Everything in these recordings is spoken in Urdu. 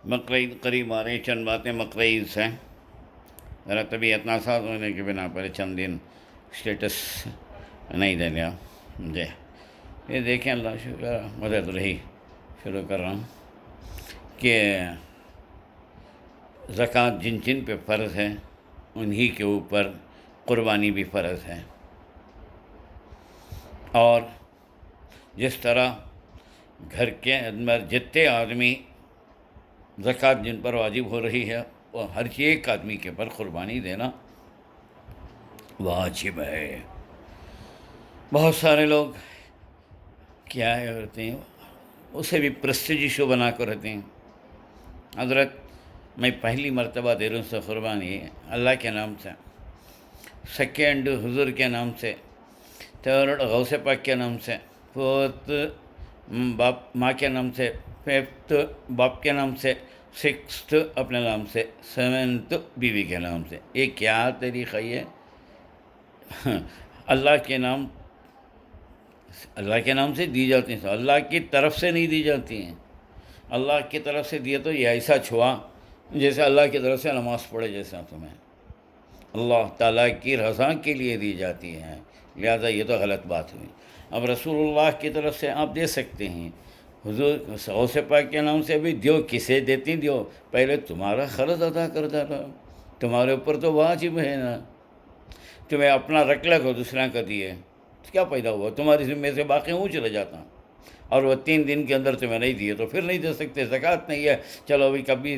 بقرعید قریب آ رہی، چند باتیں بقرعید سے ذرا طبیعت ناساز ہونے کی بنا پر چند دن اسٹیٹس نہیں دے لیا جی. یہ دیکھیں، اللہ شکر مدد رہی. شروع کر رہا ہوں کہ زکوٰۃ جن جن پہ فرض ہے انہی کے اوپر قربانی بھی فرض ہے. اور جس طرح گھر کے اندر جتنے آدمی زکوٰۃ جن پر واجب ہو رہی ہے وہ ہر ایک آدمی کے پر قربانی دینا واجب ہے. بہت سارے لوگ کیا ہے ہوتے ہیں، اسے بھی پرسٹیج ایشو بنا کر رہتے ہیں. حضرت میں پہلی مرتبہ دے رہا ہوں سے قربانی اللہ کے نام سے، سیکنڈ حضور کے نام سے، تھرڈ غوث پاک کے نام سے، فورتھ باپ ماں کے نام سے، ففتھ باپ کے نام سے، سکستھ اپنے نام سے، سیونتھ بیوی کے نام سے. یہ کیا طریقہ یہ اللہ کے نام سے دی جاتی ہیں، اللہ کی طرف سے نہیں دی جاتی ہیں. اللہ کی طرف سے دیے تو یہ ایسا چھوا جیسے اللہ کی طرف سے نماز پڑھے جیسا تمہیں اللہ تعالیٰ کی رضا کے لیے دی جاتی ہے، لہذا یہ تو غلط بات ہوئی. اب رسول اللہ کی طرف سے آپ دے سکتے ہیں، حضور غوث پاک کے نام سے بھی دیو، کسے دیتی دیو، پہلے تمہارا فرض ادا کرتا تھا، تمہارے اوپر تو واجب ہے نا. تمہیں اپنا رکھ لگو دوسرا کا دیے کیا پیدا ہوا، تمہاری ذمے سے باقی ہوں چلے جاتا. اور وہ 3 دن کے اندر تمہیں نہیں دیے تو پھر نہیں دے سکتے. زکوٰۃ نہیں ہے، چلو ابھی کبھی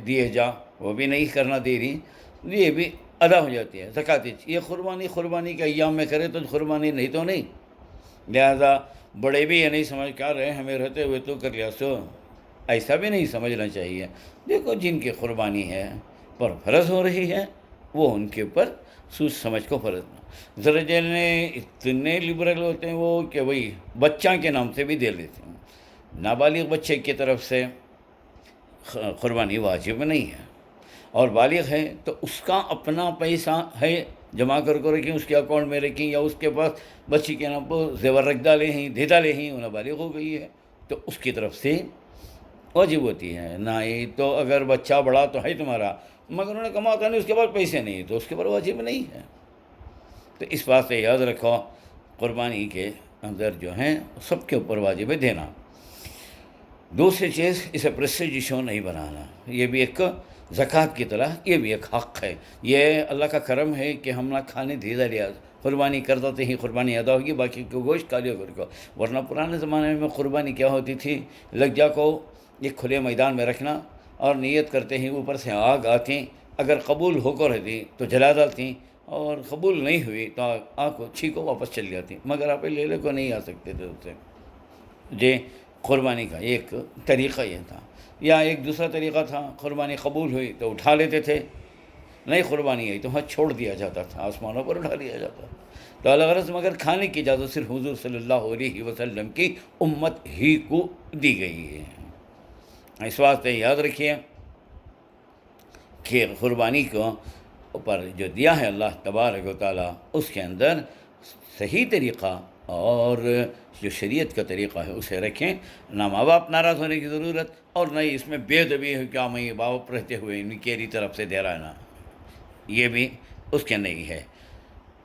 دیے جا، وہ بھی نہیں کرنا دے رہی، یہ بھی ادا ہو جاتی ہے زکوٰۃ. یہ قربانی کے ایام میں کرے تو قربانی، نہیں تو نہیں. لہذا بڑے بھی یہ نہیں سمجھ کر رہے ہمیں رہتے ہوئے تو کر لیا سو، ایسا بھی نہیں سمجھنا چاہیے. دیکھو جن کی قربانی ہے پر فرض ہو رہی ہے وہ ان کے اوپر سوچ سمجھ کو فرض نہ. ذرا جیلنے اتنے لبرل ہوتے ہیں وہ کہ وہی بچہ کے نام سے بھی دے لیتے ہیں. نابالغ بچے کی طرف سے قربانی واجب نہیں ہے، اور بالغ ہے تو اس کا اپنا پیسہ ہے جمع کر رکھیں، اس کے اکاؤنٹ میں رکھیں، یا اس کے پاس بچی کے نام پر زیور رکھ ڈالے ہیں، دے ڈالے ہیں، انہیں بالغ ہو گئی ہے تو اس کی طرف سے واجب ہوتی ہے. نہیں تو اگر بچہ بڑا تو ہے تمہارا مگر انہوں نے کماتا نہیں، اس کے پاس پیسے نہیں تو اس کے پر واجب نہیں ہے. تو اس بات سے یاد رکھو قربانی کے اندر جو ہیں سب کے اوپر واجب ہے دینا. دوسری چیز اسے پریسٹیج ایشو نہیں بنانا، یہ بھی ایک زکوٰۃ کی طرح یہ بھی ایک حق ہے. یہ اللہ کا کرم ہے کہ ہم نہ کھانے دے لیا قربانی کر دیتے ہی قربانی ادا ہوگی، باقی کو گوشت کھا لیا کر کو. ورنہ پرانے زمانے میں قربانی کیا ہوتی تھی، لگجا کو ایک کھلے میدان میں رکھنا اور نیت کرتے ہی اوپر سے آگ آتی، اگر قبول ہو کر رہتی تو جلا ڈالتی، اور قبول نہیں ہوئی تو آگ کو چھینکو واپس چل جاتی، مگر آپ لے کو نہیں آ سکتے تھے اس سے. جی قربانی کا ایک طریقہ یہ تھا. یا ایک دوسرا طریقہ تھا، قربانی قبول ہوئی تو اٹھا لیتے تھے، نہیں قربانی آئی تو وہاں چھوڑ دیا جاتا تھا، آسمانوں پر اٹھا لیا جاتا. تو الغرض مگر کھانے کی اجازت صرف حضور صلی اللہ علیہ وسلم کی امت ہی کو دی گئی ہے. اس واسطے یاد رکھیے کہ قربانی کو اوپر جو دیا ہے اللہ تبارک و تعالیٰ، اس کے اندر صحیح طریقہ اور جو شریعت کا طریقہ ہے اسے رکھیں. نہ ماں باپ ناراض ہونے کی ضرورت، اور نہ ہی اس میں بے ادبی ہے کیا میں ماں باپ رہتے ہوئے ان کی طرف سے دے رہا ہے، نا یہ بھی اس کے نہیں ہے.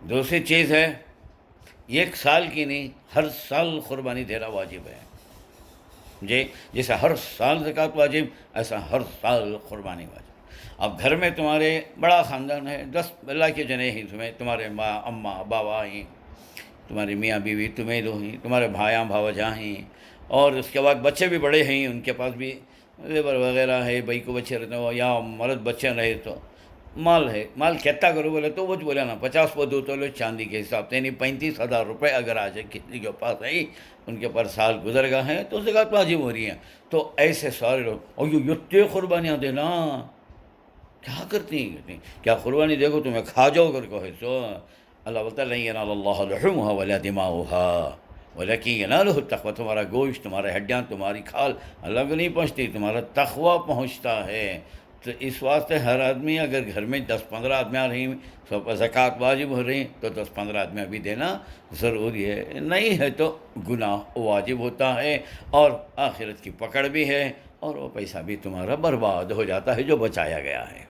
دوسری چیز ہے 1 سال کی نہیں، ہر سال قربانی دینا واجب ہے. جی جیسے ہر سال زکوٰۃ واجب، ایسا ہر سال قربانی واجب. اب گھر میں تمہارے بڑا خاندان ہے، 10 اللہ کے جنے ہیں، تمہارے ماں اماں بابا ہیں، تمہارے میاں بیوی تمہیں دو ہیں، تمہارے بھائیاں بھاوجاں ہیں، اور اس کے بعد بچے بھی بڑے ہیں، ان کے پاس بھی لیبر وغیرہ ہے، بھائی کو بچے رہتے ہو یا مرد بچے رہے تو مال ہے. مال کہتا کرو بولے تو وہ بولے نا 50 وہ 2 تولے چاندی کے حساب سے، یعنی 35,000 روپے اگر آ جائے کسی کے پاس ہے، ان کے پر سال گزر گئے ہیں تو زکوٰۃ واجب ہو رہی ہیں. تو ایسے سارے لوگ اور یہ قربانیاں دینا کیا کرتی ہیں، کیا قربانی دیکھو تمہیں کھا جاؤ کر کو ہے سو. اللہ بولتا ہے لن ینال اللہ لحومها ولا دماؤها ولکن ینالہ التقوی. تمہارا گوشت، تمہارے ہڈیاں، تمہاری کھال اللہ کو نہیں پہنچتی، تمہارا تقوی پہنچتا ہے. تو اس واسطے ہر آدمی اگر گھر میں 10-15 آدمی آ رہی ہیں، زکوٰۃ واجب ہو رہی ہیں تو 10-15 آدمی بھی دینا ضروری ہے. نہیں ہے تو گناہ واجب ہوتا ہے، اور آخرت کی پکڑ بھی ہے، اور وہ پیسہ بھی تمہارا برباد ہو جاتا ہے جو بچایا گیا ہے۔